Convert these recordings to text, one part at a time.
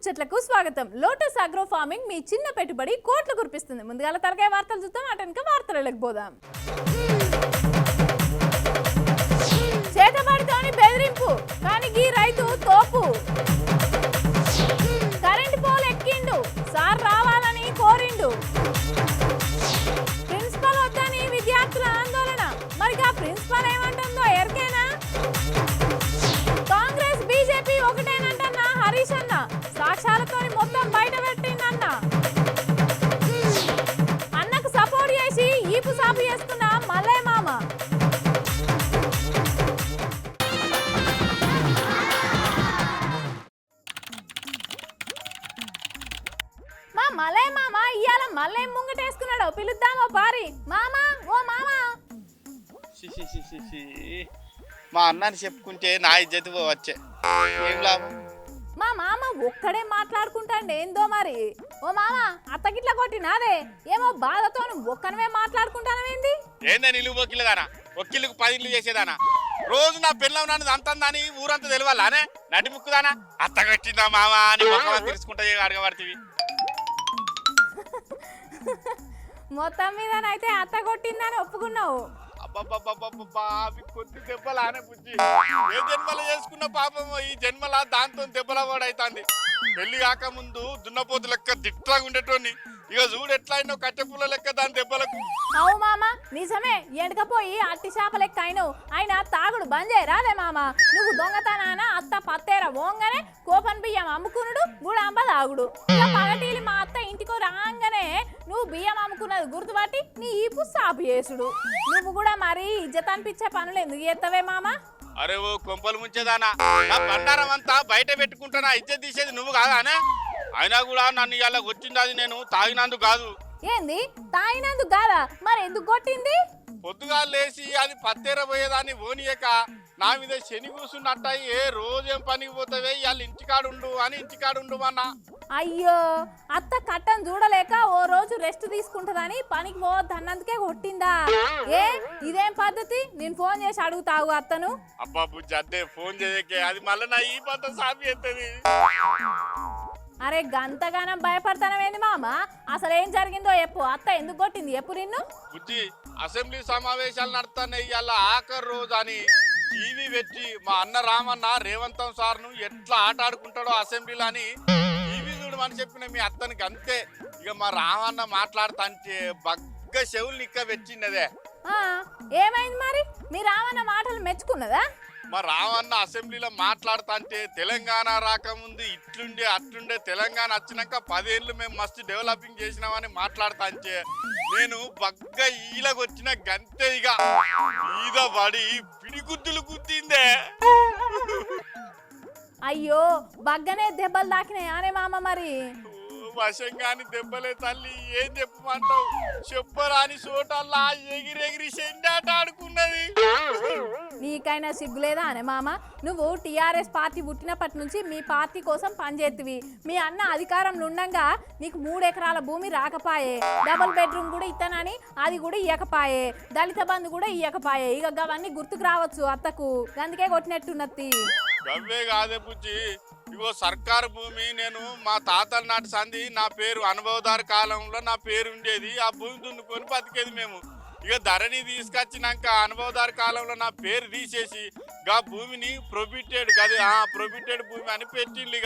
ముచ్చట్లకు స్వాగతం. Lotus Agro farming మీ చిన్న పెట్టుబడి కోట్లు కురిపిస్తుంది. ముందుగా తరకాయ వార్తలు చూద్దాం. అటెనక వార్తలకు పోదాం. చేతబడితోని బెదిరింపు కానీ ఈ రైతు తోపు. కరెంట్ పోల్ ఎక్కిండు, సార్ రావాలని కోరిండు. ప్రిన్సిపల్ వద్దని విద్యార్థుల ఆందోళన. మరి ఆ ప్రిన్సిపల్ ఏమంటుందో ఎరికేనా? కాంగ్రెస్ బీజేపీ ఒకటేనంటన్నా హరీష్ అన్న. సాక్ష్యాలతో మొత్తం బయట పెట్టిందన్న. అన్నకు సపోర్ట్ చేసి ఈపు సాపు చేసుకున్న మల్లయ్య మామ. మా మల్లయ్య మామ ఇవాళ మల్లయ్య ముంగటేసుకున్నాడు. పిలుద్దామో పారి. మామ ఓ మామ. మా అన్నని చెప్పుకుంటే నా ఇజ్జత్ వచ్చే ఏం లాభం? మా మామ ఒక్కడే మాట్లాడుకుంటాండి ఏందో మరి. ఓ మామ అత్తగిట్లా కొట్టినాదే ఏమో బాధతో ఒక్కనమే మాట్లాడుకుంటానవేంది? ఏందా నిలువు వకీలుదానా? వకీలుకు 10 ఇళ్ళు చేసేదానా? రోజు నా పిల్లలు నన్ను అంతందాని ఊరంతా తెలియాలానే? నటి ముక్కుదానా? అత్త కట్టిందా మామ అని తెలుసుకుంటా అడగబడుతుంది. మొత్తం మీదనైతే అత్త కొట్టిందని ఒప్పుకున్నావు. అబ్బబ్బబ్బబ్బబ్బా అవి కొద్ది దెబ్బలానే బుజ్జి. ఏ జన్మలో చేసుకున్న పాపం ఈ జన్మల దాంతో దెబ్బల వాడైతుంది. పెళ్లి కాక ముందు దున్నపోతు లెక్క దిట్టాగా ఉండేటోని ఇక చూడు ఎట్లా అయినా కట్టెపుల్ల లెక్క దాని దెబ్బలకు. అవు మామ నిజమే. ఎండకపోయి అట్టి చేప లెక్క అయినవు. అయినా తాగుడు బంద్ చేయరాదే మామ. నువ్వు దొంగతనాన అత్త పత్తేర ఓంగనే కోపన్ బియ్యం అమ్ముకునుడు గుడాంబ తాగుడు. ఇక పగటీలి మా అత్త ఇంటికి రాగానే నువ్వు బియ్యం అమ్ముకున్నది గుర్తుపట్టి నీ ఈపు సాపు చేసుడు. నువ్వు కూడా మరి ఇజ్జత్ అనిపించే పనులు ఎందుకు చేస్తావే మామ? అరే ఓ కొంపలు ముంచేదానా, నా బండారం అంతా బయట పెట్టుకుంటానా? ఇజ్జత్ తీసేది నువ్వు కాదానే? అయినా కూడా నన్ను ఇలా కొట్టింది అది నేను తాగినందుకు కాదు. ఏంది తాగినందుకు కాదా? మరి ఎందుకు కొట్టింది? పొద్దుగా లేచి అది పత్తేర పోయేదాన్ని ఓనియక నా మీద శని కూసున్నట్టాయి. ఏ రోజేం పనికి పోతావే ఇవాళ ఇంటికాడుండు అని ఇంటికాడుండు అన్నా. అయ్యో అత్త కట్టం చూడలేక ఓ రోజు రెస్ట్ తీసుకుంటుందని పనికి పోవద్దు అన్నందుకే కొట్టిందా? ఏ ఇదేం పద్ధతి? నేను ఫోన్ చేసి అడుగుతావు అత్తను. అబ్బా బుజ్జి అద్దే ఫోన్ చేయకే, అది మళ్ళీ నా ఈ పద్ధతి సాపి ఎత్తది. అరే గంతగానం భయపడతానవేంది మామ? అసలు ఏం జరిగిందో చెప్పు. అత్త ఎందుకు కొట్టింది చెప్పు నిన్ను. బుజ్జి అసెంబ్లీ సమావేశాలు నడుతున్నాయి ఇవాళ ఆఖరి రోజు అని టీవీ పెట్టి మా అన్న రామన్న రేవంతం సార్ను ఎట్లా ఆట ఆడుకుంటాడో అసెంబ్లీలో అని టీవీ చూడమని చెప్పిన మీ అత్తనికి అంతే. ఇక మా రామన్న మాట్లాడుతుంటే బగ్గ చెవులు నిక్క పెట్టినదే. ఏమైంది మరి? మీ రామన్న మాటలు మెచ్చుకున్నదా? మా రామన్న అసెంబ్లీలో మాట్లాడుతుంటే తెలంగాణ రాకముందు ఇట్లుండే అట్లుండే, తెలంగాణ వచ్చినాక 10 ఏళ్ళు మేము మస్తు డెవలపింగ్ చేసినామని మాట్లాడుతుంటే నేను బగ్గ ఈలకు వచ్చిన గంతే ఇక ఈద పడి పిడిగుద్దులు గుద్దిందే. అయ్యో బగ్గనే దెబ్బలు తాకినాయానే మామ? మరి వశంగాని దెబ్బలే తల్లి, ఏం చెప్పమంటావు? చెప్పరాని చోటల్లా ఎగిరెగిరి సెండాట ఆడుకున్నది. నీకైనా సిగ్గులేదా అనే మామ? నువ్వు టీఆర్ఎస్ పార్టీ పుట్టినప్పటి నుంచి మీ పార్టీ కోసం పనిచేతివి. మీ అన్న అధికారంలో ఉండంగా నీకు 3 ఎకరాల భూమి రాకపాయే, డబుల్ బెడ్రూమ్ కూడా ఇస్తానని అది కూడా ఇయ్యకపాయే, దళిత బంధు కూడా ఇయ్యకపాయే. ఇక అవన్నీ గుర్తుకు రావచ్చు అత్తకు, అందుకే కొట్టినట్టున్నత్తి. గవ్వే కాదే బుజ్జి, ఇగో సర్కారు భూమి నేను మా తాతల నాటి సంధి నా పేరు అనుభవదారు కాలంలో నా పేరు ఉండేది. ఆ భూమి దున్నుకొని బతికేది మేము. ఇక ధరణి తీసుకొచ్చినాక అనుభవదారు కాలంలో నా పేరు తీసేసి గా భూమిని ప్రొబిటెడ్ గది ప్రొబిటెడ్ భూమి అని పెట్టిండు.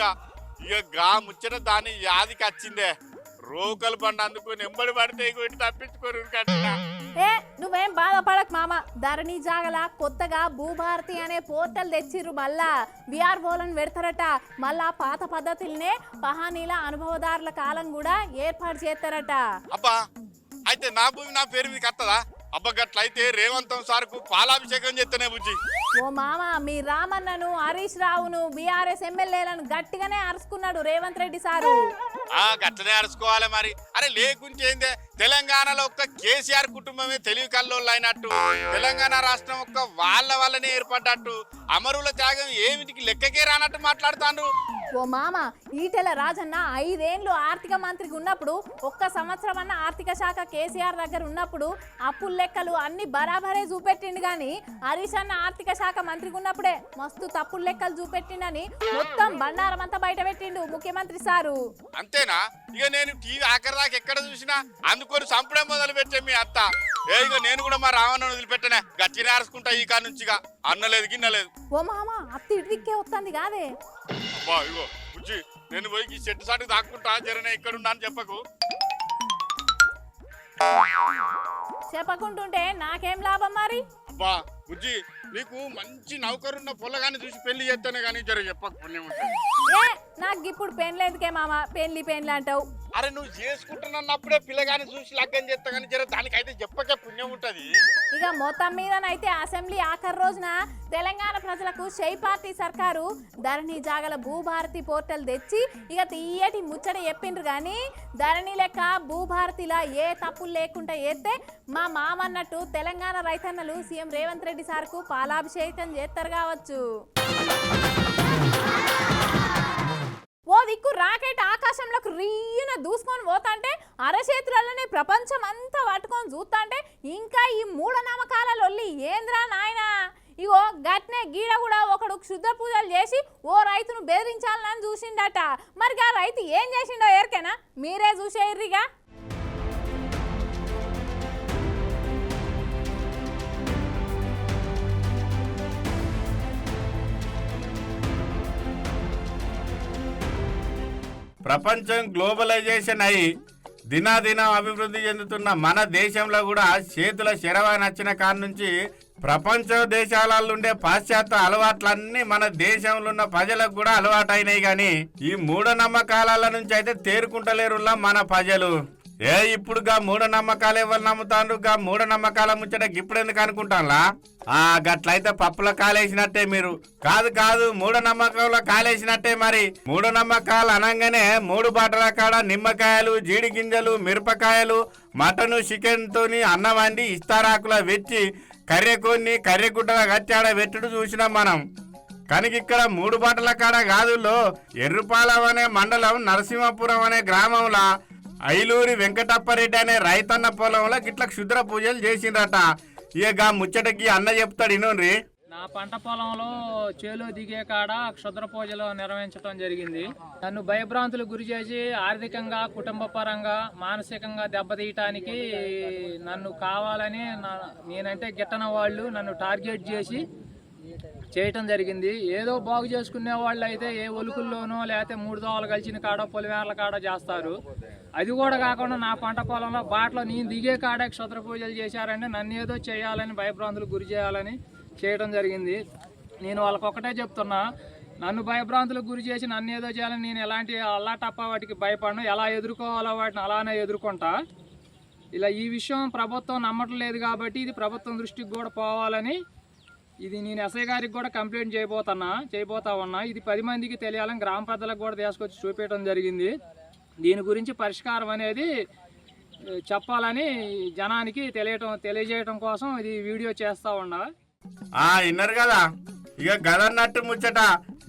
ఇక గా ముచ్చట దాని యాదికి వచ్చిందే. రోకలు బండి అందుకొని ఎంబడి పడితే కొట్టి తప్పించుకొని కట్టినా. ఏ నువ్వేం బాధపడకు మామ. ధరణి జాగల కొత్తగా భూభారతి అనే పోర్టల్ తెచ్చిర్రు. మళ్ళా విఆర్ఓలను పెడతారట. మళ్ళా పాత పద్ధతులనే పహానీల అనుభవదారుల కాలం కూడా ఏర్పాటు చేస్తారట. అబ్బా అయితే నా భూమి నా పేరు మీకు వస్తుందా? అబ్బా గట్లయితే రేవంతం సార్కు పాలాభిషేకం చేస్తేనే బుజ్జి. ఓ మామ మీ రామన్నను హరీష్ రావును బీఆర్ఎస్ ఎమ్మెల్యేలను గట్టిగానే అరుచుకున్నాడు రేవంత్ రెడ్డి సారు. గట్లనే అరుచుకోవాలి మరి. అరే లేకుంటే ఏందే, తెలంగాణలో ఒక్క కేసీఆర్ కుటుంబమే తెలివి కల్లోళ్ళు అయినట్టు, తెలంగాణ రాష్ట్రం ఒక్క వాళ్ళ వల్లనే ఏర్పడ్డట్టు, అమరుల త్యాగం ఏమిటికి లెక్కకే రానట్టు మాట్లాడుతాండ్రు. ఓ మామ ఈటెల రాజన్న 5 ఏళ్ళు ఆర్థిక మంత్రికి ఉన్నప్పుడు ఒక్క సంవత్సరం అన్న ఆర్థిక శాఖ కేసీఆర్ దగ్గర ఉన్నప్పుడు అప్పుల లెక్కలు అన్ని బరాబరే చూపెట్టిండు గాని హరీష్ అన్న ఆర్థిక శాఖ మంత్రికి ఉన్నప్పుడే మస్తు తప్పుల లెక్కలు చూపెట్టిండని మొత్తం బండారం అంతా బయట పెట్టిండు ముఖ్యమంత్రి సారు. అంతేనా? ఇక నేను టీవీ ఆఖరి దాకా ఎక్కడ చూసినా అందుకొని సంపడే మొదలు పెట్టే మీ అత్త. ఇక నేను కూడా మా రావణ వదిలిపెట్టనే గట్టినే అరుచుకుంటా ఈ కాడ నుంచిగా అన్నలేదు గిన్నలేదు. ఓ మామ అత్త ఇటుదిక్కే వస్తుంది కాదే. అబ్బా ఇగో బుజ్జి నేను పోయి చెట్టు సాటు దాక్కుంటా జరనే ఇక్కడ ఉన్నా అని చెప్పకు. చెప్పకుంటుంటే నాకేం లాభం మరి? అబ్బా బుజ్జి నీకు మంచి నౌకరున్న పొల్లగాని చూసి పెళ్లి చేస్తేనే కానీ జర చెప్పకు పుణ్యం ఉంటుంది. ఏ నాకు ఇప్పుడు పెన్లేదుకే మామ, పెళ్లి అంటావు. అరే నువ్వు చేసుకుంటున్నప్పుడే పిల్లగాని చూసి లగ్గం చేస్తా కానీ జర దానికైతే చెప్పకే పుణ్యం ఉంటది. ఇక మొత్తం మీదనైతే అసెంబ్లీ ఆఖరి రోజున తెలంగాణ ప్రజలకు షై పార్టీ సర్కారు ధరణి జాగల భూభారతి పోర్టల్ తెచ్చి ఇక తీయటి ముచ్చట చెప్పిండ్రు కానీ ధరణి లెక్క భూభారతిలా ఏ తప్పులు లేకుండా ఏతే మా మామన్నట్టు తెలంగాణ రైతన్నలు సీఎం రేవంత్ రెడ్డి సార్కు పాలాభిషేకం చేస్తారు కావచ్చు. ఓ దిక్కు రాకెట్ ఆకాశంలోకి రీన దూసుకొని పోతాంటే అరచేతులలోనే ప్రపంచం అంతా పట్టుకొని చూస్తాంటే ఇంకా ఈ మూఢనమ్మకాల లొల్లి ఏంద్రా నాయనా. ఇగో గట్నే గీడ కూడా ఒకడు క్షుద్ర పూజలు చేసి ఓ రైతును బెదిరించాలని చూసిండట. మరి ఆ రైతు ఏం చేసిండో ఎరికేనా? మీరే చూసేర్రిగా. ప్రపంచం గ్లోబలైజేషన్ అయి దినాదినం అభివృద్ధి చెందుతున్న మన దేశంలో కూడా చేతుల శరవ నచ్చిన కాడ నుంచి ప్రపంచ దేశాలలో ఉండే పాశ్చాత్య అలవాట్లన్నీ మన దేశంలో ఉన్న ప్రజలకు కూడా అలవాటైనాయి. కానీ ఈ మూఢనమ్మకాల నుంచి అయితే తేరుకుంటలేరులా మన ప్రజలు. ఇప్పుడుగా మూఢనమ్మకాలు ఎవరు నమ్ముతాండ్రు? గా మూఢనమ్మకాల ముచ్చట ఇప్పుడు ఎందుకు అనుకుంటాంలా? గట్లయితే పప్పుల కాలేసినట్టే మీరు. కాదు మూఢనమ్మకంలో కాలేసినట్టే. మరి మూఢనమ్మకాలు అనగానే 3 బాటల కాడ నిమ్మకాయలు, జీడి గింజలు, మిరపకాయలు, మటను, చికెన్ తోని అన్నం వండి ఇస్తారాకుల వెచ్చి కర్రెకొన్ని కర్రెగుడ్డల గట్టాడ వెట్టుడు చూసినాం మనం. కనుక ఇక్కడ 3 బాటల కాడ కాదులో ఎర్రుపాలెం అనే మండలం నరసింహపురం అనే గ్రామంలో ఐలూరి వెంకటప్పరెడ్డి అనే రైతన్న పొలంలో గిట్ల క్షుద్ర పూజలు చేసిండ్రట. ఇక ముచ్చటకి అన్న చెప్తాడు ఇనోన్రి. నా పంట పొలంలో చేలో దిగే కాడ క్షుద్ర పూజలు నిర్వహించడం జరిగింది. నన్ను భయభ్రాంతులకు గురి చేసి ఆర్థికంగా, కుటుంబ పరంగా, మానసికంగా దెబ్బతీయటానికి నన్ను కావాలని నేనంటే గిట్టన వాళ్ళు నన్ను టార్గెట్ చేసి చేయటం జరిగింది. ఏదో బాగు చేసుకునే వాళ్ళు అయితే ఏ ఒలుకుల్లోనో లేకపోతే 3 దోవలు కలిసిన కాడ పొలివేర్ల కాడ చేస్తారు. అది కూడా కాకుండా నా పంట పొలంలో బాటలో నేను దిగే కాడే క్షుద్ర పూజలు చేశారంటే నన్ను ఏదో చేయాలని భయభ్రాంతులకు గురి చేయాలని చేయడం జరిగింది. నేను వాళ్ళకొక్కటే చెప్తున్నా, నన్ను భయభ్రాంతులకు గురి చేసి నన్ను ఏదో చేయాలని నేను ఎలాంటి అల్లాటప్ప వాటికి భయపడను. ఎలా ఎదుర్కోవాలో వాటిని అలానే ఎదుర్కొంటా. ఇలా ఈ విషయం ప్రభుత్వం నమ్మట్లేదు కాబట్టి ఇది ప్రభుత్వం దృష్టికి కూడా పోవాలని ఇది నేను ఎస్ఐ గారికి కూడా కంప్లైంట్ చేయబోతా ఉన్నా. ఇది 10 మందికి తెలియాలని గ్రామ పెద్దలకు కూడా తీసుకొచ్చి చూపించడం జరిగింది. దీని గురించి పరిష్కారం అనేది చెప్పాలని జనానికి తెలియజేయడం కోసం ఇది వీడియో చేస్తా ఉన్నా. విన్నారు కదా. ఇక గదన్నట్టు ముచ్చట.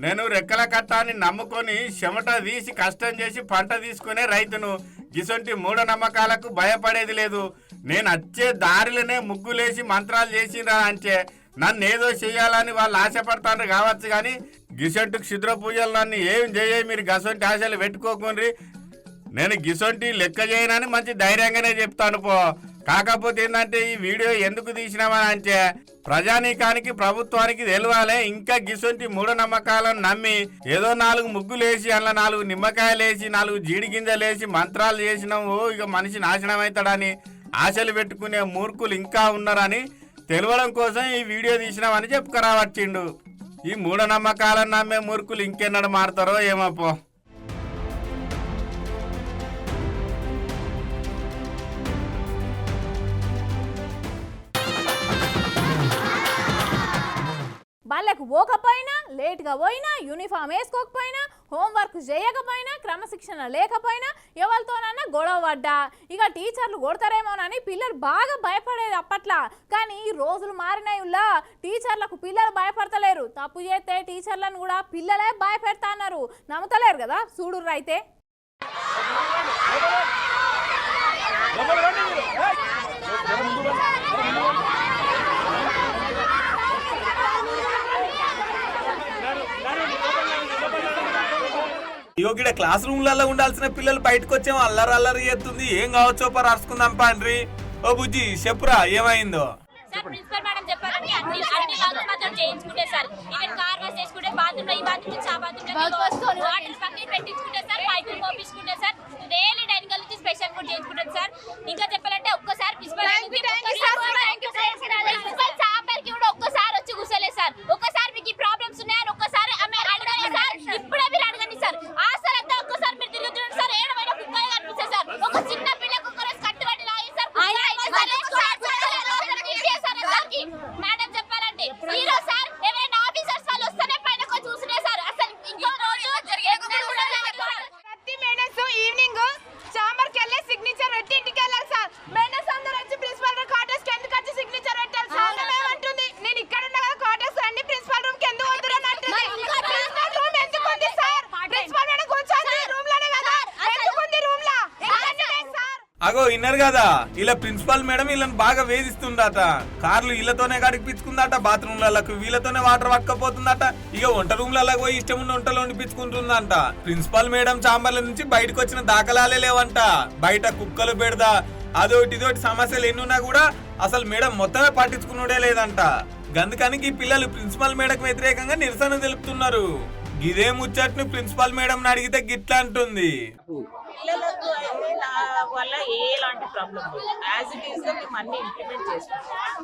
నేను రెక్కల కట్టాన్ని నమ్ముకొని చెమట తీసి కష్టం చేసి పంట తీసుకునే రైతును. గిసొంటి మూఢనమ్మకాలకు భయపడేది లేదు. నేను వచ్చే దారిలోనే ముగ్గులేసి మంత్రాలు చేసిండ్రా అంటే నన్ను ఏదో చెయ్యాలని వాళ్ళు ఆశపడతాను కావచ్చు. కానీ గిసొంటి క్షుద్ర పూజలు నన్ను ఏం చేయ మీరు గసొంటి ఆశలు పెట్టుకోకుండ్రి. నేను గిసొంటి లెక్క చేయనని మంచి ధైర్యంగానే చెప్తాను పో. కాకపోతే ఏంటంటే ఈ వీడియో ఎందుకు తీసినామని అంటే ప్రజానీకానికి, ప్రభుత్వానికి తెలియాలి. ఇంకా గిసొంటి మూఢనమ్మకాలను నమ్మి ఏదో 4 ముగ్గులేసి అందులో 4 నిమ్మకాయలేసి 4 జీడి గింజలేసి మంత్రాలు చేసినాము ఇక మనిషి నాశనం అవుతాడని ఆశలు పెట్టుకునే మూర్ఖులు ఇంకా ఉన్నారని తెలవడం కోసం ఈ వీడియో తీసినామని చెప్పుకురావచ్చిండు. ఈ మూఢనమ్మకాలను నమ్మే మూర్ఖులు ఇంకెన్నడు మారుతారో ఏమో పో. వాళ్ళకు పోకపోయినా లేట్గా పోయినా, యూనిఫామ్ వేసుకోకపోయినా, హోంవర్క్ చేయకపోయినా, క్రమశిక్షణ లేకపోయినా ఎవరితోనన్నా గొడవ పడ్డా ఇక టీచర్లు కొడతారేమోనని పిల్లలు బాగా భయపడేది అప్పట్లో. కానీ ఈ రోజులు మారినాయిలా టీచర్లకు పిల్లలు భయపడతలేరు. తప్పు చేస్తే టీచర్లను కూడా పిల్లలే భయపెడతా అన్నారు. నమ్ముతలేరు కదా, చూడుర్రు అయితే. యోగిడ క్లాస్ రూమ్లలో ఉండాల్సిన పిల్లలు బయటకు వచ్చేమో అల్లరి చేస్తుంది. ఏం కావచ్చో పర్ అరుచుకుందాం పాండ్రి. ఓ బుజ్జి చెప్పురా ఏమైందో. ప్రిన్సిపల్ మేడం చెప్పారంటే అన్ని వర్క్స్ మాత్రం చేయించుకుంటే సార్. ఈవెన్ కార్ వాష్ చేసుకుంటే బాత్రూమ్ లో ఈ బాత్రూమ్ నుంచి ఆ బాత్రూమ్ లో వాటర్ పక్కన పెట్టించుకుంటే సార్, పైపులు మోపించుకుంటే సార్, డైలీ డైనింగ్ హాల్ నుంచి స్పెషల్ ఫుడ్ చేయించుకుంటారు సార్. ఇంకా చెప్పాలంటే ఒక్కసారి ప్రిన్సిపల్ చాంబర్కి కూడా ఒక్కసారి వచ్చి కూర్చోలేదు సార్. ఒక్కసారి మీకు ఈ ప్రాబ్లమ్స్ ఉన్నాయని ఒక్కసారి అడగండి సార్. ఇప్పుడే మీరు అడగండి సార్. ఆ సార్ అంతా ఒక్కసారి మీరు తిరుగుతున్నారు సార్. ఏడమైనా కుక్కగా కనిపిస్తుంది సార్. ఒక చిన్న పిల్లకు ఒక్కరోజు కట్టుబడి లాగి సార్. మేడం చెప్పాలంటే హీరో సార్ ఎవరైనా ఆఫీసర్స్ వాళ్ళు వస్తేనే పైన చూసుకునే సార్. అసలు ఇంకో రోజు ప్రతి మేడమ్స్ ఈవినింగ్ చాంబర్కి వెళ్ళి సిగ్నేచర్ పెట్టి ఇంటికి వెళ్ళాలి సార్. మేడమ్స్ అందరూ వచ్చి ప్రిన్సిపల్ క్వార్టర్స్ కి ఎందుకు వచ్చి సిగ్నేచర్ పెట్టాలి సార్ ఏమంటుంది? నేను ఇక్కడ ఉన్నా కదా క్వార్టర్స్ రండి, ప్రిన్సిపల్ రూమ్ కి ఎందుకు వద్దురని అంటుంది. ప్రిన్సిపల్ రూమ్ ఎందుకు ఉంది సార్? ప్రిన్సిపల్ మేడం కూర్చోండి రూమ్ లోనే కదా, ఎందుకు ఉంది రూమ్ లా? అగో ఇన్నర్ కదా, ఇలా ప్రిన్సిపల్ మేడం వీళ్ళని బాగా వేధిస్తుందట. కార్లు వీళ్ళతోనే గడిపించుకుందట, బాత్రూమ్లకు వీళ్ళతోనే వాటర్ పట్టుకపోతుందట. ఇక వంట రూమ్లలో పోయి ఇష్టం ఉన్న వంటలు వండిపించుకుంటుందంట. ప్రిన్సిపల్ మేడం చాంబర్ల నుంచి బయటకు వచ్చిన దాఖలాలే లేవంట. బయట కుక్కలు పెడదా అదోటి ఇదోటి సమస్యలు ఎన్నున్నా కూడా అసలు మేడం మొత్తమే పట్టించుకున్నడే లేదంట. గందుకని ఈ పిల్లలు ప్రిన్సిపల్ మేడంకు వ్యతిరేకంగా నిరసన తెలుపుతున్నారు. ఇదే ముచ్చట్ను ప్రిన్సిపల్ మేడం అడిగితే గిట్లా అంటుంది. పిల్లలకు అయితే నా వల్ల ఎలాంటి ప్రాబ్లం లేదు. యాజ్ ఇట్ ఈస్ గా మేము అన్ని ఇంప్లిమెంట్ చేసుకుంటాం.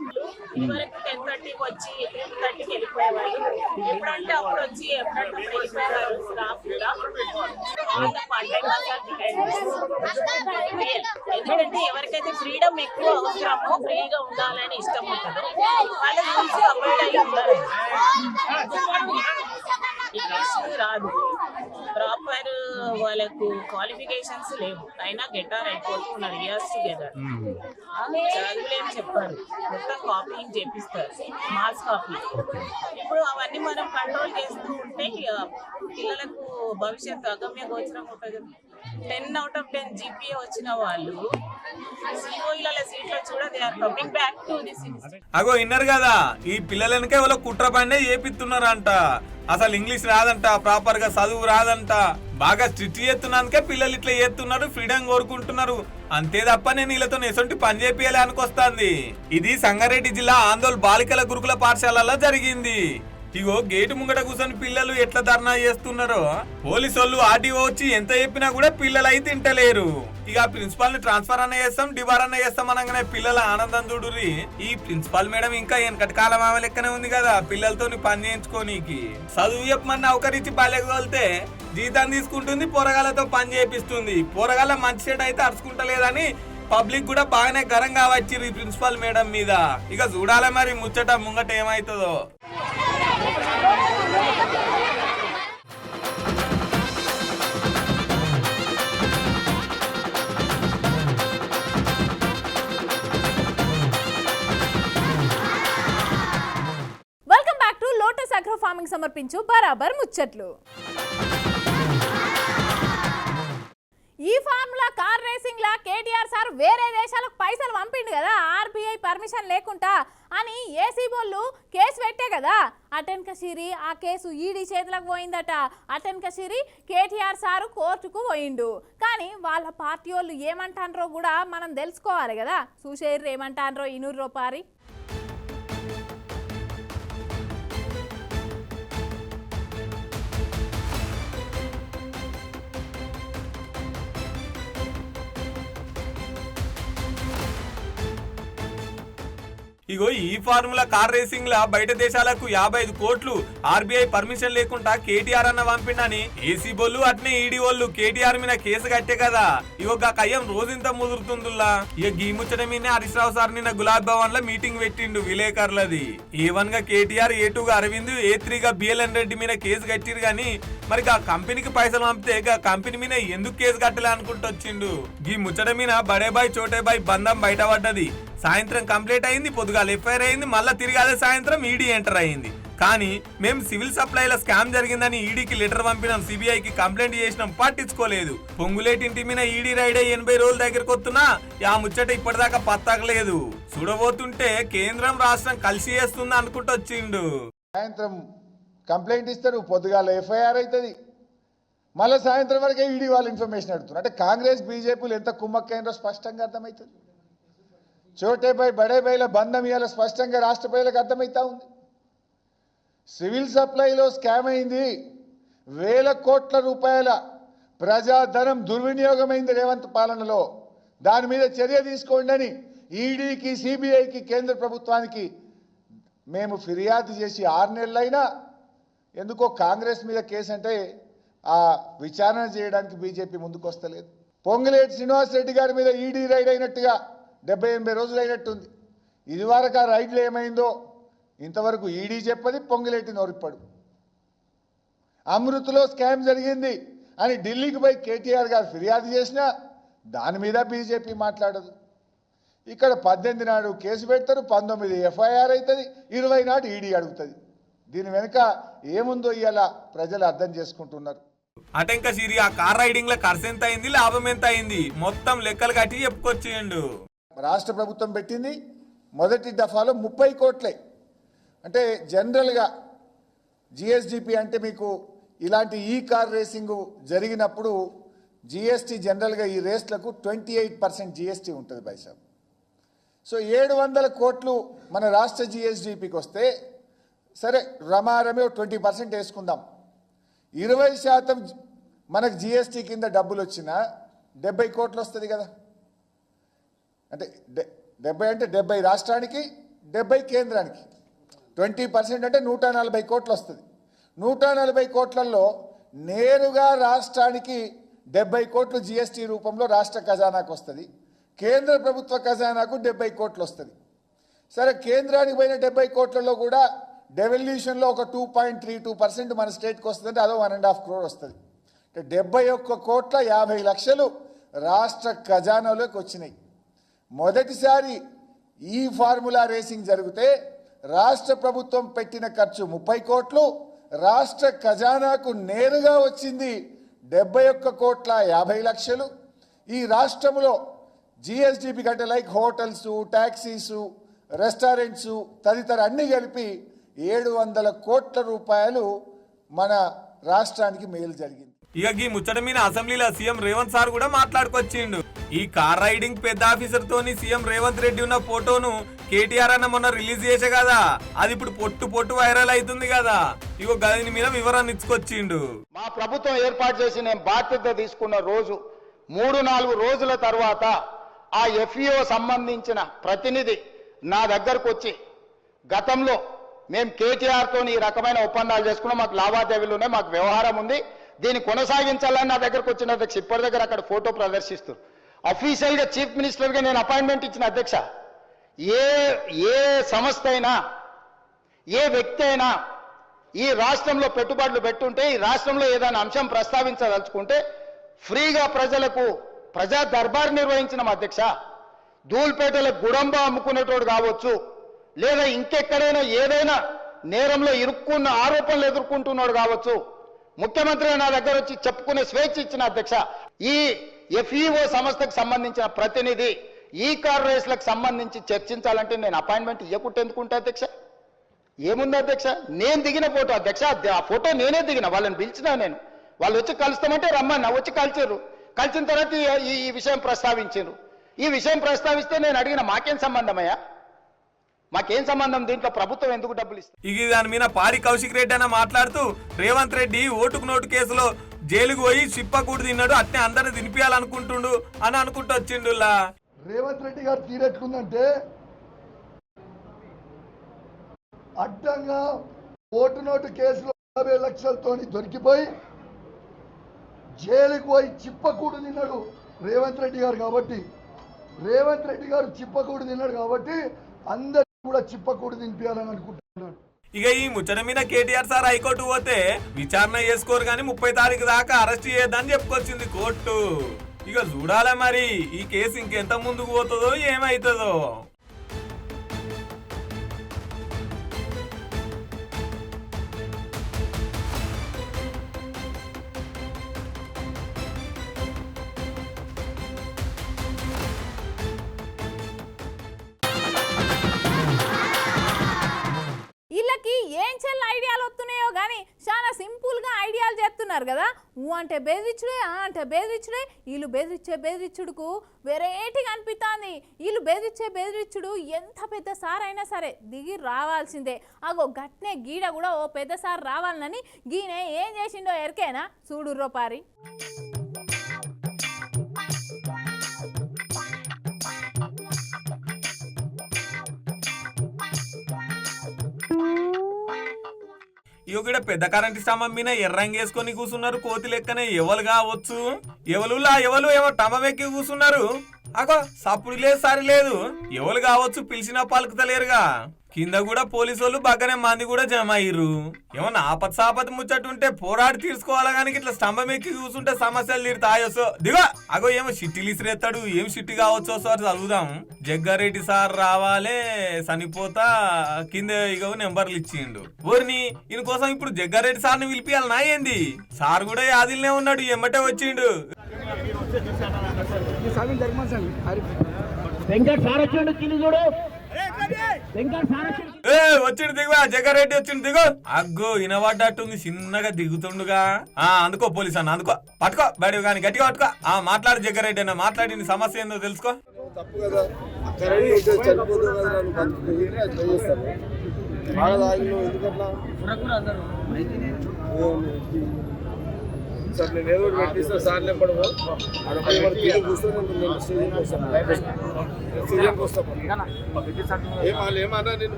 ఇదివరకు 10:30కి వచ్చి 3:30కి వెళ్ళిపోయేవాళ్ళు. ఎప్పుడంటే అప్పుడు వచ్చి ఎప్పుడంటే వెళ్ళిపోయేవారు. స్టాఫ్ కూడా ఎందుకంటే ఎవరికైతే ఫ్రీడమ్ ఎక్కువ అవసరమో, ఫ్రీగా ఉండాలని ఇష్టం ఉంటుందో వాళ్ళ నుంచి అవాయిడ్ అయ్యి ఉండాలి. రాదు ప్రాపర్ వాళ్ళకు క్వాలిఫికేషన్స్ లేవు, అయినా గెటార్ అయిపోతున్నారు. ఇయర్స్ టుగెదర్ చదువులేం చెప్పారు, మొత్తం కాపీయింగ్ చేపిస్తారు, మాస్ కాపీ. ఇప్పుడు అవన్నీ మనం కంట్రోల్ చేస్తూ ఉంటే పిల్లలకు భవిష్యత్తు అగమ్య గోచరం ఉంటుంది. 10 out of 10 GPA వచ్చిన వాళ్ళు సిఓల సీట్లో చూడ they are coming back to this. అగో ఇన్నర్ కదా, ఈ పిల్లలకే వాళ్ళ కుట్ర పనే చేపిస్తున్నారంట. అసలు ఇంగ్లీష్ రాదంట, ప్రాపర్ గా చదువు రాదంట. బాగా స్ట్రిక్ట్ చేస్తున్నందుకే పిల్లలు ఇట్లా చేస్తున్నారు, ఫ్రీడమ్ కోరుకుంటున్నారు. అంతే తప్ప నేను వీళ్ళతో ఎసొంటి పని చేపియాలి అనుకొస్తాంది. ఇది సంగారెడ్డి జిల్లా ఆందోళన బాలికల గురుకుల పాఠశాలలో జరిగింది. ఇగో గేటు ముంగట కూర్చొని పిల్లలు ఎట్లా ధర్నా చేస్తున్నారో పోలీసు వాళ్ళు ఆర్డీఓ వచ్చి ఎంత చెప్పినా కూడా పిల్లలు అయితే తింటలేరు. ఇక ప్రిన్సిపాల్ ని ట్రాన్స్ఫర్ అన్న చేస్తాం, డిబార్ అన్న చేస్తాం అనగానే పిల్లల ఆనందం చూడుర్రి. ఈ ప్రిన్సిపాల్ మేడం ఇంకా వెనకటి కాలం ఆమె లెక్కనే ఉంది కదా, పిల్లలతో పని చేయించుకోనీకి. చదువు చెప్పమని నౌకరించి బాలేకపోతే జీతం తీసుకుంటుంది, పోరగాళ్ళతో పని చేపిస్తుంది. పోరగాళ్ళ మంచి చెడు అయితే అరుచుకుంటలేదని పబ్లిక్ కూడా బాగానే గరంగా వచ్చిర్రు ఈ ప్రిన్సిపాల్ మేడం మీద. ఇక చూడాలి మరి ముచ్చట ముంగట ఏమైతుందో. Welcome back to Lotus Agro Farming సమర్పించు బరాబర్ ముచ్చట్లు. ఈ ఫార్ములా కార్ రేసింగ్ లా కేటీఆర్ సార్ వేరే దేశాలకు పైసలు పంపిండు కదా ఆర్బీఐ పర్మిషన్ లేకుండా అని ఏసీ బోళ్ళు కేసు పెట్టే కదా. అటెన్కషిరి ఆ కేసు ఈడీ చేతులకు పోయిందట. అటెన్కషిరి కేటీఆర్ సారు కోర్టుకు పోయిండు. కానీ వాళ్ళ పార్టీ వాళ్ళు ఏమంటారో కూడా మనం తెలుసుకోవాలి కదా. చూసేరు ఏమంటారో ఇనూరు రూపారి. ఇగో ఈ ఫార్ములా కార్ రేసింగ్ లా బయట దేశాలకు 55 కోట్లు ఆర్బీఐ పర్మిషన్ లేకుండా కేటీఆర్ అన్న పంపిండని ఏసీ బోళ్ళు అట్నే ఈడీ వాళ్ళు కేటీఆర్ మీద కేసు కట్టే కదా ఇగో గా కయ్యం రోజంత ముదురుతుందిలా ఇక గీ ముచ్చట మీదనే హరీష్ రావు సార్ నిన్న గులాబ్ భవన్ లో మీటింగ్ పెట్టిండు విలేకరులది. A1 గా కేటీఆర్, A2 గా అరవింద్, A3 గా బిఎల్ఎన్ రెడ్డి మీద కేసు కట్టిరు గాని మరి ఆ కంపెనీకి పైసలు పంపితే గా కంపెనీ మీద ఎందుకు కేసు కట్టలే అనుకుంటూ వచ్చిండు. ఈ ముచ్చట మీద బడేబాయ్ చోటేబాయ్ బంధం బయటపడ్డది. సాయంత్రం కంప్లీట్ అయింది, పొద్దుగాల ఎఫ్ఐఆర్ అయింది, మళ్ళా తిరిగి అదే సాయంత్రం ఈడీ ఎంటర్ అయింది. కానీ మేము సివిల్ సప్లైల స్కామ్ జరిగిందని ఈడీకి లెటర్ పంపినాం, సిబిఐకి కంప్లైంట్ చేసినాం, పట్టించుకోలేదు. పొంగులేటి ఇంటి మీద ఈడీ రైడ్ 80 రోజుల దగ్గరకు వస్తున్నా ఆ ముచ్చట ఇప్పటిదాకా పత్తకలేదు. చూడబోతుంటే కేంద్రం రాష్ట్రం కలిసి చేస్తుంది అనుకుంటూ వచ్చిండు. సాయంత్రం కంప్లైంట్ ఇస్తారు, పొద్దుగాల ఎఫ్ఐఆర్ అవుతుంది, మళ్ళీ సాయంత్రం వరకే ఈడీ వాళ్ళు ఇన్ఫర్మేషన్ అడుగుతున్నారు. అంటే కాంగ్రెస్ బీజేపీలు ఎంత కుమ్మక్కైనో స్పష్టంగా అర్థమవుతుంది. చోటేబాయ్ బడేబాయ్ల బంధం ఇవాళ స్పష్టంగా రాష్ట్ర ప్రజలకు అర్థమవుతా ఉంది. సివిల్ సప్లైలో స్కామ్ అయింది, వేల కోట్ల రూపాయల ప్రజాధనం దుర్వినియోగమైంది రేవంత్ పాలనలో. దాని మీద చర్య తీసుకోండి అని ఈడీకి, సిబిఐకి, కేంద్ర ప్రభుత్వానికి మేము ఫిర్యాదు చేసి 6 నెలలైనా ఎందుకో కాంగ్రెస్ మీద కేసు అంటే ఆ విచారణ చేయడానికి బీజేపీ ముందుకు వస్తలేదు. పొంగులేటి శ్రీనివాసరెడ్డి గారి మీద ఈడీ రైడ్ అయినట్టుగా 70-80 రోజులు అయినట్టుంది. ఇది వరకు ఆ రైడ్లు ఏమైందో ఇంతవరకు ఈడీ చెప్పది, పొంగులేటి నోరిప్పడు. అమృత్లో స్కామ్ జరిగింది అని ఢిల్లీకి పోయి కేటీఆర్ గారు ఫిర్యాదు చేసినా దాని మీద బీజేపీ మాట్లాడదు. ఇక్కడ 18 నాడు కేసు పెడతారు, 19 ఎఫ్ఐఆర్ అవుతుంది, 20 నాడు ఈడీ అడుగుతుంది. దీని వెనుక ఏముందో ఇవాళ ప్రజలు అర్థం చేసుకుంటున్నారు. అటెంక సిరి ఆ కార్ రైడింగ్ లో ఖర్చు ఎంత అయింది, లాభం ఎంత అయింది, మొత్తం లెక్కలు కట్టి చెప్పుకొచ్చేయండు. రాష్ట్ర ప్రభుత్వం పెట్టింది మొదటి దఫాలో 30 కోట్లే. అంటే జనరల్గా జిఎస్డిపి అంటే మీకు ఇలాంటి ఈ కార్ రేసింగ్ జరిగినప్పుడు జిఎస్టీ జనరల్గా ఈ రేస్లకు 28% జిఎస్టీ ఉంటుంది బైసాబ్. సో 700 కోట్లు మన రాష్ట్ర జిఎస్డిపికి వస్తే సరే రమారమే 20% వేసుకుందాం, 20% మనకు జిఎస్టీ కింద డబ్బులు వచ్చినా 70 కోట్లు వస్తుంది కదా. అంటే 70 అంటే 70 రాష్ట్రానికి, 70 కేంద్రానికి, 20% అంటే 140 కోట్లు వస్తుంది. 140 కోట్లలో నేరుగా రాష్ట్రానికి 70 కోట్లు జిఎస్టీ రూపంలో రాష్ట్ర ఖజానాకు వస్తుంది, కేంద్ర ప్రభుత్వ ఖజానాకు 70 కోట్లు వస్తుంది. సరే కేంద్రానికి పోయిన 70 కోట్లలో కూడా డెవల్యూషన్లో ఒక 2.32% మన స్టేట్కి వస్తుందంటే అదో 1.5 crore వస్తుంది. అంటే 71,50,00,000 రాష్ట్ర ఖజానాలోకి వచ్చినాయి. మొదటిసారి ఈ ఫార్ములా రేసింగ్ జరిగితే రాష్ట్ర ప్రభుత్వం పెట్టిన ఖర్చు 30 కోట్లు, రాష్ట్ర ఖజానాకు నేరుగా వచ్చింది 71,50,00,000. ఈ రాష్ట్రంలో జిఎస్డిపి కంటే లైక్ హోటల్స్, ట్యాక్సీస్, రెస్టారెంట్స్ తదితర అన్ని కలిపి 700 కోట్ల రూపాయలు మన రాష్ట్రానికి మేలు జరిగింది. ఇక ఈ ముచ్చట మీద అసెంబ్లీలో సీఎం రేవంత్ సార్ కూడా మాట్లాడుకొచ్చిండు. ఈ కార్ రైడింగ్ పెద్ద ఆఫీసర్ తోని సీఎం రేవంత్ రెడ్డి ఉన్న ఫోటోను కేటీఆర్ అన్న మొన్న రిలీజ్ చేసే కదా, అది ఇప్పుడు పొట్టు వైరల్ అవుతుంది కదా. ఇగో దీని మీద వివరాన్ని ఇచ్చుకొచ్చిండు. మా ప్రభుత్వం ఏర్పాటు చేసి నేను బాధ్యత తీసుకున్న రోజు 3-4 రోజుల తర్వాత ఆ ఎఫ్ఈఓ సంబంధించిన ప్రతినిధి నా దగ్గరకు వచ్చి గతంలో మేము కేటీఆర్తో ఈ రకమైన ఒప్పందాలు చేసుకున్నాం, మాకు లావాదేవీలు ఉన్నాయి, మాకు వ్యవహారం ఉంది, దీన్ని కొనసాగించాలని నా దగ్గరకు వచ్చిన అధ్యక్ష. ఇప్పటి దగ్గర అక్కడ ఫోటో ప్రదర్శిస్తారు. అఫీషియల్గా చీఫ్ మినిస్టర్గా నేను అపాయింట్మెంట్ ఇచ్చిన అధ్యక్ష. ఏ సంస్థ అయినా, ఏ వ్యక్తి అయినా ఈ రాష్ట్రంలో పెట్టుబడులు పెట్టుంటే, ఈ రాష్ట్రంలో ఏదైనా అంశం ప్రస్తావించదలుచుకుంటే ఫ్రీగా ప్రజలకు ప్రజా దర్బార్ నిర్వహించిన అధ్యక్ష. ధూల్పేటలో గుడంబ అమ్ముకునేటోడు కావచ్చు, లేదా ఇంకెక్కడైనా ఏదైనా నేరంలో ఇరుక్కున్న ఆరోపణలు ఎదుర్కొంటున్నాడు కావచ్చు, ముఖ్యమంత్రి నా దగ్గర వచ్చి చెప్పుకునే స్వేచ్ఛ ఇచ్చిన అధ్యక్ష. ఈ ఎఫ్ఈఓ సంస్థకు సంబంధించిన ప్రతినిధి ఈ కార్ రేస్లకు సంబంధించి చర్చించాలంటే నేను అపాయింట్మెంట్ ఇవ్వకుంటే ఎందుకుంటా అధ్యక్ష? ఏముంది అధ్యక్ష? నేను దిగిన ఫోటో అధ్యక్ష, ఆ ఫోటో నేనే దిగిన, వాళ్ళని పిలిచినా నేను, వాళ్ళు వచ్చి కలుస్తామంటే రమ్మన్నా, వచ్చి కలిచారు. కలిసిన తర్వాత ఈ విషయం ప్రస్తావించారు. ఈ విషయం ప్రస్తావిస్తే నేను అడిగిన మాకేం సంబంధమయ్యా? మాకేం సంబంధం? దీంట్లో ప్రభుత్వం ఎందుకు డబ్బులు ఇస్తుంది? ఇక దాని మీద పాడి కౌశిక్ రెడ్డి అన్న మాట్లాడుతూ రేవంత్ రెడ్డి ఓటుకు నోటు కేసులో జైలుకు పోయి చిప్పకూడు తిన్నాడు, అట్నే అందరిని తినిపించాలనుకుంటుండు అని అనుకుంటూ వచ్చిండు. రేవంత్ రెడ్డి గారు తీరెట్లుందంటే అడ్డంగా ఓటు నోటు కేసులో 50 లక్షలతో దొరికిపోయి జైలుకు పోయి చిప్పకూడు తిన్నాడు రేవంత్ రెడ్డి గారు. కాబట్టి రేవంత్ రెడ్డి గారు చిప్పకూడు తిన్నాడు కాబట్టి అందరికీ కూడా చిప్పకూడు తినిపించాలని అనుకుంటున్నాడు. ఇక ఈ ముచ్చట మీద కేటీఆర్ సార్ హైకోర్టు పోతే విచారణ చేసుకోరు కానీ 30 తారీఖు దాకా అరెస్ట్ చేయొద్దని చెప్పుకొచ్చింది కోర్టు. ఇక చూడాలే మరి ఈ కేసు ఇంకెంత ముందుకు పోతుందో ఏమైతుందో. వీళ్ళకి ఏం చెల్లి ఐడియాలు వస్తున్నాయో కానీ చాలా సింపుల్గా ఐడియాలు చేస్తున్నారు కదా. ఊ అంటే బెదిరించుడే, ఆ అంటే బెదిరించుడే. వీళ్ళు బెదిరించుడుకు వెరైటీగా అనిపిస్తుంది. వీళ్ళు బెదిరించుడు ఎంత పెద్ద సార్ అయినా సరే దిగి రావాల్సిందే. అగో గట్నే గీడ కూడా ఓ పెద్ద సార్ రావాలని గీనే ఏం చేసిండో ఎరికేనా చూడు రోపారి. ఇక్కడ పెద్ద కరెంటు స్తంభం మీద ఎర్రంగేసుకొని కూర్చున్నారు కోతి లెక్కనే. ఎవరు కావచ్చు? ఎవరు ఏమో టమమెక్కి కూర్చున్నారు. అగో సప్పుడు లేదు సరి లేదు. ఎవరు కావచ్చు? పిలిచినా పలుకుతలేరుగా. కింద కూడా పోలీసు వాళ్ళు బాగానే మంది కూడా జమ అయ్యారు. ఏమన్నా ఆపత్ సాపత్ ముచ్చటుంటే పోరాడి తీర్చుకోవాలి కానీ ఇట్లా స్తంభం ఎక్కి కూర్చుంటే సమస్యలు తీరుతాయో. దిగో అగో ఏమో షిట్టీలు ఇసిరేస్తాడు. ఏం షిట్టి కావచ్చో సార్ చదువుదాం. జగ్గారెడ్డి సార్ రావాలే చనిపోతా కింద ఇగో నెంబర్లు ఇచ్చిండు. ఊరిని ఈయన కోసం ఇప్పుడు జగ్గారెడ్డి సార్ని పిలిపియాలనా ఏంది? సార్ కూడా యాదిల్నే ఉన్నాడు, ఎమ్మటే వచ్చిండు. వచ్చిండు దిగువా జగ్గారెడ్డి వచ్చిండు దిగు. అగ్గో వినబడ్డట్టుంది చిన్నగా దిగుతుండుగా. అందుకో పోలీస్ అన్న అందుకో పట్టుకో బయట కానీ గట్టిగా పట్టుకో. మాట్లాడు జగ్గారెడ్డి అన్న మాట్లాడి నీ సమస్య ఏందో తెలుసుకో. సార్ నేను ఏదో పెట్టిస్తా సార్ నెంబడము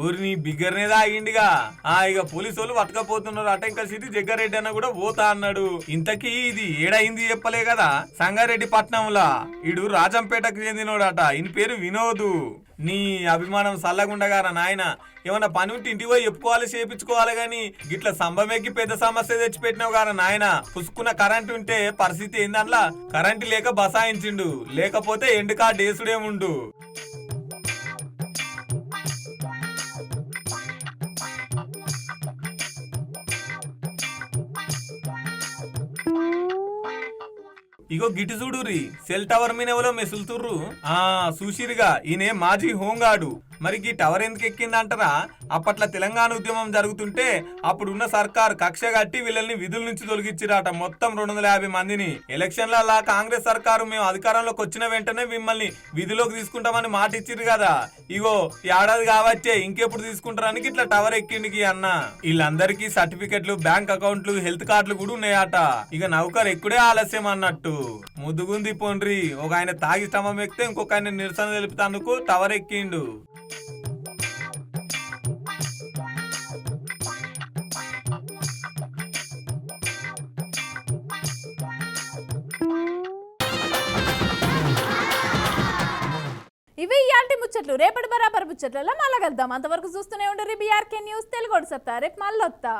ఊరిని బిగ్గరనే తాగిండిగా. ఇక పోలీసు వాళ్ళు పట్టుకపోతున్నారు. అటెంకల్ సిటీ జగ్గారెడ్డి అన్న కూడా పోతా అన్నాడు. ఇంతకీ ఇది ఏడైంది చెప్పలే కదా. సంగారెడ్డి పట్నంలా ఇడు రాజంపేటకు చెందినోడట. ఈయన పేరు వినోదు. నీ అభిమానం సల్లగుండగారా నాయన. ఏమన్నా పని ఉంటే ఇంటికి పోయి చెప్పుకోవాలి చేపించుకోవాలి గాని గిట్ల సంభమేకి పెద్ద సమస్య తెచ్చిపెట్టినావు గారా నాయన. పుసుకున్న కరెంట్ ఉంటే పరిస్థితి ఏందన్లా. కరెంటు లేక బసాయించిండు, లేకపోతే ఎండుకా డేసుడేముండు. ఇగో గిటి చూడురి సెల్ టవర్ మీద ఎవరో మెసులుతుర్రు. చూసిరుగా ఈయనే మాజీ హోంగార్డు. మరి ఈ టవర్ ఎందుకు ఎక్కిందంటారా? అప్పట్లో తెలంగాణ ఉద్యమం జరుగుతుంటే అప్పుడున్న సర్కార్ కక్ష కట్టి వీళ్ళని విధుల నుంచి తొలగించిరాట మొత్తం 250 మందిని. ఎలక్షన్ల కాంగ్రెస్ సర్కారు మేము అధికారంలోకి వచ్చిన వెంటనే మిమ్మల్ని విధిలోకి తీసుకుంటామని మాట ఇచ్చిరు కదా. ఇగో ఏడాది కావచ్చే ఇంకెప్పుడు తీసుకుంటారని ఇట్లా టవర్ ఎక్కిండికి అన్న. వీళ్ళందరికీ సర్టిఫికెట్లు, బ్యాంక్ అకౌంట్లు, హెల్త్ కార్డులు కూడా ఉన్నాయట. ఇక నౌకర్ ఎక్కుడే ఆలస్యం అన్నట్టు. ముద్దుగుంది పోండ్రి. ఒక ఆయన తాగి స్తంభం ఎక్కితే ఇంకొక ఆయన నిరసన తెలుపుతందుకు టవర్ ఎక్కిండు. ఇవి ఇయాల్టి ముచ్చట్లు. రేపటి బరాబర్ ముచ్చట్లలో మళ్ళా కలుద్దాం. అంతవరకు చూస్తూనే ఉండరు BRK న్యూస్ తెలుగు. రేపు మళ్ళీ వస్తా.